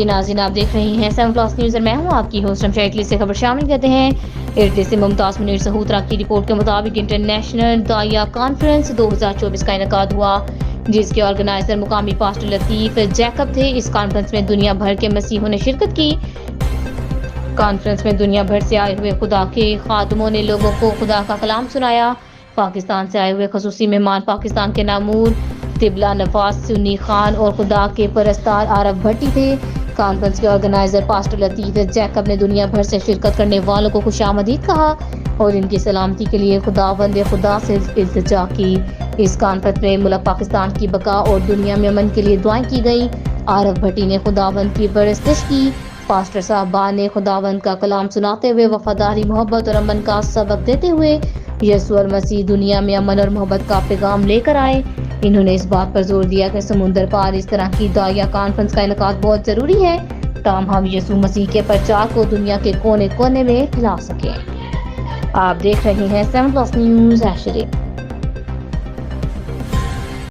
جی ناظرین، آپ دیکھ رہے ہیں 7+ نیوز اور میں ہوں آپ کی ہوسٹ شمشا اٹلی سے خبر شامل کرتے ہیں۔ اٹلی سے ممتاز منیر سہوترا کی رپورٹ کے مطابق انٹرنیشنل دعیہ کانفرنس 2024 کا انعقاد ہوا، جس کے آرگنائزر مقامی پاسٹر لطیف جیکب تھے۔ اس کانفرنس میں دنیا بھر کے مسیحیوں نے شرکت کی۔ کانفرنس میں دنیا بھر سے آئے ہوئے خدا کے خادموں نے لوگوں کو خدا کا کلام سنایا۔ پاکستان سے آئے ہوئے خصوصی مہمان پاکستان کے نامور طبلہ نواز سنی خان اور خدا کے پرستار عارف بھٹی تھے۔ کانفرنس کے آرگنائزر پاسٹر لطیف جیکب نے دنیا بھر سے شرکت کرنے والوں کو خوش آمدید کہا اور ان کی سلامتی کے لیے خدا سے التجا کی۔ اس کانفرنس میں ملک پاکستان کی بقا اور دنیا میں امن کے لیے دعائیں کی گئیں۔ عارف بھٹی نے خداوند کی پرستش کی۔ پاسٹر صاحبان نے خداوند کا کلام سناتے ہوئے وفاداری، محبت اور امن کا سبق دیتے ہوئے یسوع المسیح دنیا میں امن اور محبت کا پیغام لے کر آئے۔ انہوں نے اس بات پر زور دیا کہ سمندر پار اس طرح کی دعیہ کانفرنس کا انعقاد بہت ضروری ہے تاہم ہم یسوع مسیح کے پرچار کو دنیا کے کونے کونے میں پھیلا سکیں۔ آپ دیکھ رہے ہیں 7+ نیوز ایشرے۔